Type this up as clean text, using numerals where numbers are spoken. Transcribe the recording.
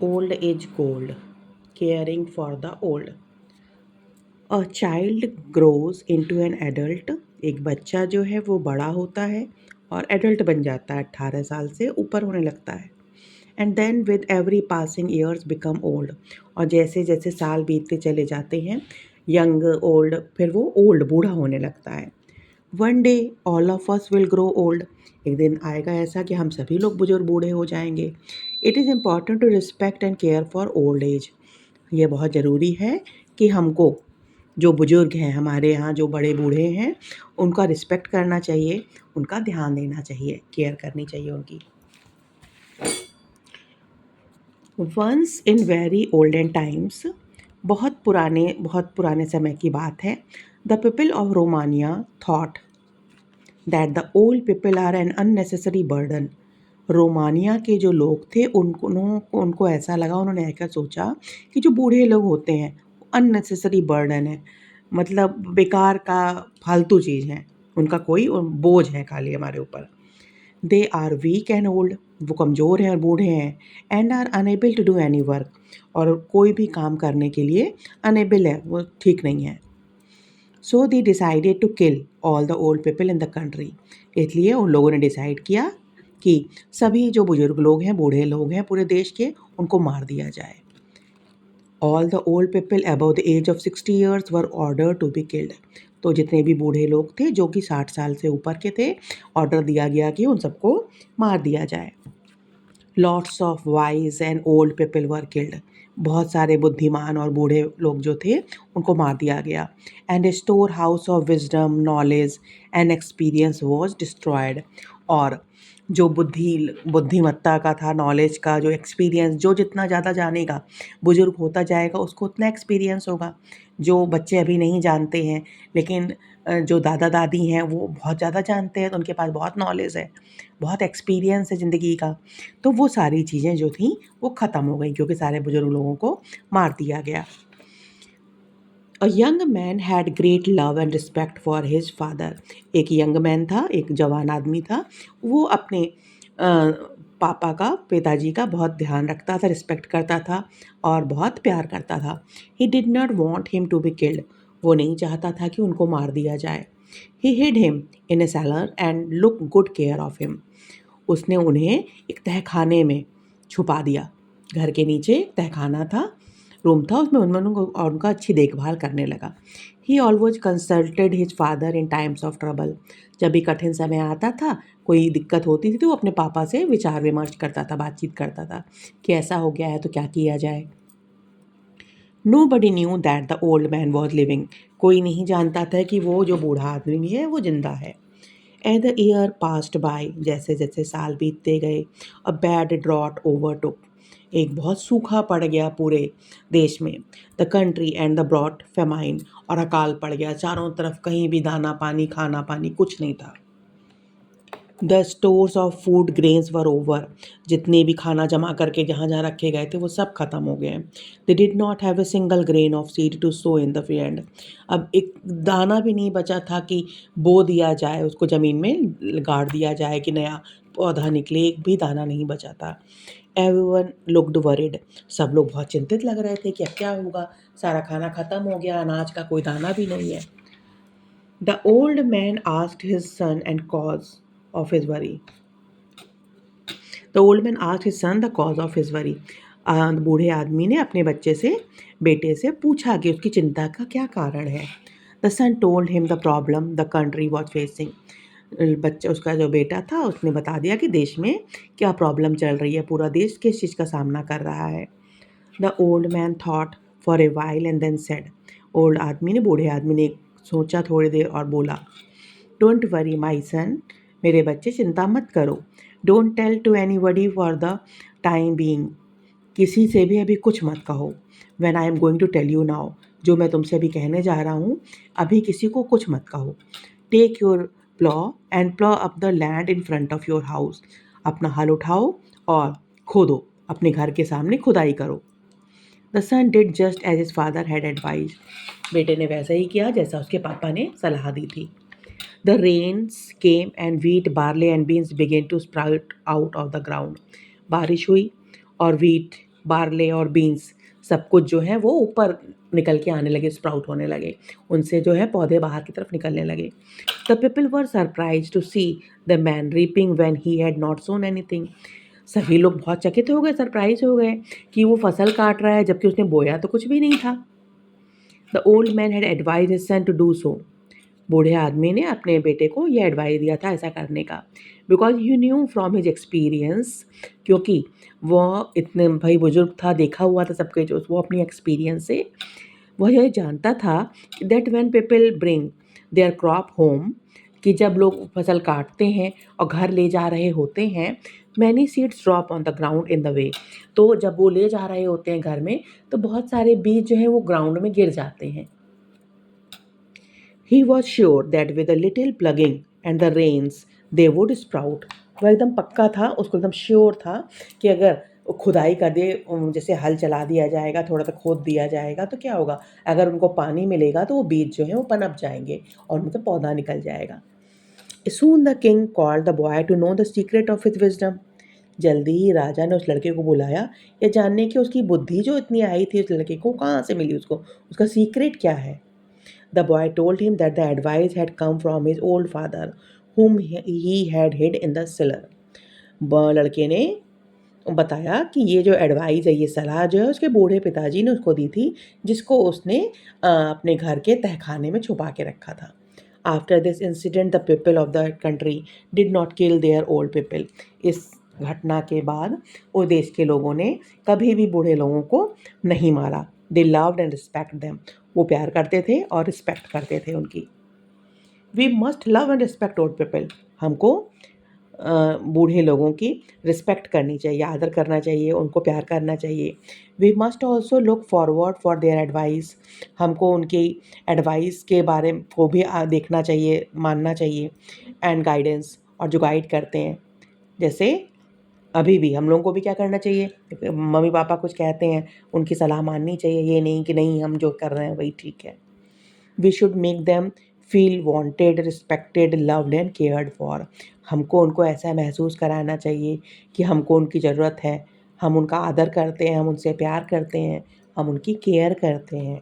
Old age gold, caring for the old. A child grows into an adult. एक बच्चा जो है वो बड़ा होता है और एडल्ट बन जाता है, 18 साल से ऊपर होने लगता है. And then with every passing years become old. और जैसे जैसे साल बीतते चले जाते हैं, यंग ओल्ड, फिर वो ओल्ड बूढ़ा होने लगता है. One day all of us will grow old. एक दिन आएगा ऐसा कि हम सभी लोग बुजुर्ग बूढ़े हो जाएंगे. It is important to respect and care for old age. ये बहुत ज़रूरी है कि हमको जो बुजुर्ग हैं हमारे यहाँ, जो बड़े बूढ़े हैं, उनका रिस्पेक्ट करना चाहिए, उनका ध्यान देना चाहिए, केयर करनी चाहिए उनकी. Once in very olden times, बहुत पुराने समय की बात है. The people of Romania thought that the old people are an unnecessary burden. Romania के जो लोग थे उनको ऐसा लगा, उन्होंने ऐसा सोचा कि जो बूढ़े लोग होते हैं अननेसेसरी बर्डन है, मतलब बेकार का फालतू चीज़ है, उनका कोई बोझ है खाली हमारे ऊपर. They are weak and old, वो कमज़ोर हैं और बूढ़े हैं. And are unable to do any work, और कोई भी काम करने के लिए अनेबल है, वो ठीक नहीं है. So they decided to kill all the old people in the country. इसलिए उन लोगों ने डिसाइड किया कि सभी जो बुजुर्ग लोग हैं, बूढ़े लोग हैं पूरे देश के, उनको मार दिया जाए. All the old people above the age of 60 years were order to be killed. तो जितने भी बूढ़े लोग थे जो कि 60 साल से ऊपर के थे, ऑर्डर दिया गया कि उन सबको मार दिया जाए. Lots of wise and old people were killed. बहुत सारे बुद्धिमान और बूढ़े लोग जो थे उनको मार दिया गया. And A store house of wisdom, knowledge and experience was destroyed. और जो बुद्धिमत्ता का था, नॉलेज का, जो एक्सपीरियंस, जो जितना ज़्यादा जानेगा, बुजुर्ग होता जाएगा उसको उतना एक्सपीरियंस होगा. जो बच्चे अभी नहीं जानते हैं, लेकिन जो दादा दादी हैं वो बहुत ज़्यादा जानते हैं, तो उनके पास बहुत नॉलेज है, बहुत एक्सपीरियंस है ज़िंदगी का. तो वो सारी चीज़ें जो थीं वो ख़त्म हो गई क्योंकि सारे बुजुर्ग लोगों को मार दिया गया. A young man had great love and respect for his father. एक यंग मैन था, एक जवान आदमी था. वो अपने पापा का, पिताजी का बहुत ध्यान रखता था, रिस्पेक्ट करता था और बहुत प्यार करता था. He did not want him to be killed. वो नहीं चाहता था कि उनको मार दिया जाए. He hid him in a cellar and look good care of him. उसने उन्हें एक तहखाने में छुपा दिया. घर के नीचे एक तहखाना था, रूम था, उसमें उनका अच्छी देखभाल करने लगा. ही always consulted his father in times of trouble. जब भी कठिन समय आता था, कोई दिक्कत होती थी, तो वो अपने पापा से विचार विमर्श करता था, बातचीत करता था कि ऐसा हो गया है तो क्या किया जाए. Nobody knew that the old man was living. कोई नहीं जानता था कि वो जो बूढ़ा आदमी है वो जिंदा है. As the year passed by, जैसे जैसे साल बीतते गए, अ बैड ड्रॉट ओवरटुक. एक बहुत सूखा पड़ गया पूरे देश में. The country and the broad famine. और अकाल पड़ गया चारों तरफ, कहीं भी दाना पानी, खाना पानी कुछ नहीं था. The stores of food grains were over. जितने भी खाना जमा करके जहाँ जहाँ रखे गए थे वो सब खत्म हो गए. They did not have a single grain of seed to sow in the field. अब एक दाना भी नहीं बचा था कि बो दिया जाए, उसको ज़मीन में गाड़ दिया जाए कि नया पौधा निकले. एक भी दाना नहीं बचा था. Everyone looked worried. सब लोग बहुत चिंतित लग रहे थे कि अब क्या होगा, सारा खाना खत्म हो गया, अनाज का कोई दाना भी नहीं है. The old man asked his son and cause of his worry. The old man asked his son the cause of his worry. बूढ़े आदमी ने अपने बेटे से पूछा कि उसकी चिंता का क्या कारण है. The son told him the problem the country was facing. बच्चा, उसका जो बेटा था, उसने बता दिया कि देश में क्या प्रॉब्लम चल रही है, पूरा देश किस चीज़ का सामना कर रहा है. The old man thought for a while and then said. बूढ़े आदमी ने सोचा थोड़ी देर और बोला, डोंट वरी माई सन. मेरे बच्चे चिंता मत करो. Don't tell to anybody for the time being. किसी से भी अभी कुछ मत कहो. When I am going to tell you now. जो मैं तुमसे अभी कहने जा रहा हूँ, अभी किसी को कुछ मत कहो. Take your plough and plough up the land in front of your house. अपना हल उठाओ और खोदो, अपने घर के सामने खुदाई करो. The son did just as his father had advise. बेटे ने वैसा ही किया जैसा उसके पापा ने सलाह दी थी. The rains came and wheat, barley and beans began to sprout out of the ground. बारिश हुई और wheat बार्ले और बीन्स सब कुछ जो है वो ऊपर निकल के आने लगे, स्प्राउट होने लगे, उनसे जो है पौधे बाहर की तरफ निकलने लगे। The people were surprise to see the man reaping when he had not sown anything. सभी लोग बहुत चकित हो गए, सरप्राइज हो गए कि वो फसल काट रहा है जबकि उसने बोया तो कुछ भी नहीं था। The old man had advise his son to do so. बूढ़े आदमी ने अपने बेटे को यह एडवाइस दिया था ऐसा करने का, because he new from his experience, क्योंकि वह इतने भाई बुजुर्ग था, देखा हुआ था सबके, जो वो अपनी एक्सपीरियंस से वह यह जानता था that when people bring their crop home, कि जब लोग फसल काटते हैं और घर ले जा रहे होते हैं, many seeds drop on the ground in the way, तो जब वो ले जा रहे होते हैं घर में तो बहुत सारे बीज जो हैं वो ग्राउंड में गिर जाते हैं। He was sure that with a little plugging and the rains they would sprout. वह एकदम पक्का था, उसको एकदम श्योर था कि अगर खुदाई कर दे, जैसे हल चला दिया जाएगा, थोड़ा सा खोद दिया जाएगा तो क्या होगा, अगर उनको पानी मिलेगा तो वो बीज जो है वो पनप जाएंगे और मतलब पौधा निकल जाएगा। Soon the king called the boy to know the secret of his wisdom. जल्दी ही राजा ने उस लड़के को बुलाया ये जानने की उसकी बुद्धि जो इतनी आई थी उस लड़के को कहाँ से मिली, उसको उसका सीक्रेट क्या है। The boy told him that the advice had come from his old father, whom he had hid in the cellar. लड़के ने बताया कि ये जो एडवाइस है, ये सलाह जो है उसके बूढ़े पिताजी ने उसको दी थी, जिसको उसने अपने घर के तहखाने में छुपा के रखा था। After this incident, the people of the country did not kill their old people. इस घटना के बाद वो देश के लोगों ने कभी भी बूढ़े लोगों को नहीं मारा। They loved and respect them. वो प्यार करते थे और रिस्पेक्ट करते थे उनकी। We must love and respect old people. हमको बूढ़े लोगों की रिस्पेक्ट करनी चाहिए, आदर करना चाहिए, उनको प्यार करना चाहिए। We must also look forward for their advice. हमको उनकी एडवाइस के बारे को भी देखना चाहिए, मानना चाहिए। एंड गाइडेंस, और जो गाइड करते हैं, जैसे अभी भी हम लोगों को भी क्या करना चाहिए, मम्मी पापा कुछ कहते हैं उनकी सलाह माननी चाहिए, ये नहीं कि नहीं हम जो कर रहे हैं वही ठीक है। We should make them feel wanted, respected, loved and cared for. हमको उनको ऐसा महसूस कराना चाहिए कि हमको उनकी ज़रूरत है, हम उनका आदर करते हैं, हम उनसे प्यार करते हैं, हम उनकी केयर करते हैं।